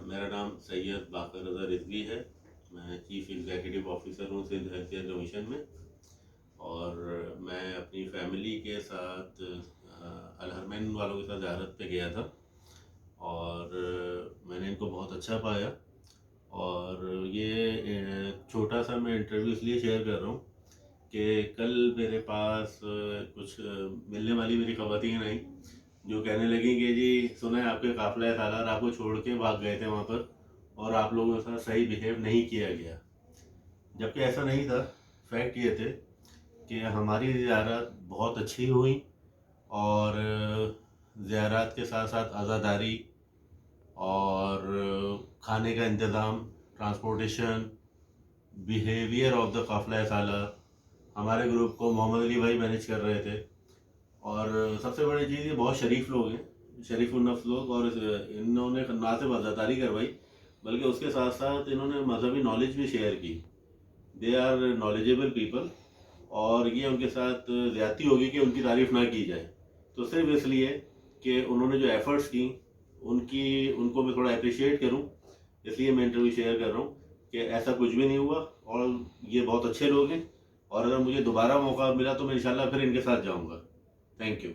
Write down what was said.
میرا نام سید باقر رضا رضوی ہے. میں چیف ایگزیکٹو آفیسر ہوں سندھ ہیلتھ کیئر کمیشن میں, اور میں اپنی فیملی کے ساتھ الحرمین والوں کے ساتھ زیارت پہ گیا تھا, اور میں نے ان کو بہت اچھا پایا. اور یہ چھوٹا سا میں انٹرویو اس لیے شیئر کر رہا ہوں کہ کل میرے پاس کچھ ملنے والی میری خواتین آئیں جو کہنے لگیں کہ جی سنا ہے آپ کے قافلہ سالار آپ کو چھوڑ کے بھاگ گئے تھے وہاں پر, اور آپ لوگوں کے ساتھ صحیح بیہیو نہیں کیا گیا. جبکہ ایسا نہیں تھا. فیکٹ یہ تھے کہ ہماری زیارات بہت اچھی ہوئی, اور زیارات کے ساتھ ساتھ عزاداری اور کھانے کا انتظام, ٹرانسپورٹیشن, بیہیویئر آف دا قافلہ سالار, ہمارے گروپ کو محمد علی بھائی مینیج کر رہے تھے. اور سب سے بڑی چیز یہ بہت شریف لوگ ہیں, شریف النفس لوگ, اور انہوں نے نہ صرف عزاداری کروائی بلکہ اس کے ساتھ ساتھ انہوں نے مذہبی نالج بھی شیئر کی. دے آر نالجیبل پیپل, اور یہ ان کے ساتھ زیادتی ہوگی کہ ان کی تعریف نہ کی جائے. تو صرف اس لیے کہ انہوں نے جو ایفرٹس کی ان کو میں تھوڑا اپریشیٹ کروں, اس لیے میں انٹرویو شیئر کر رہا ہوں کہ ایسا کچھ بھی نہیں ہوا, اور یہ بہت اچھے لوگ ہیں, اور اگر مجھے دوبارہ موقع ملا تو میں انشاءاللہ پھر ان کے ساتھ جاؤں گا. Thank you.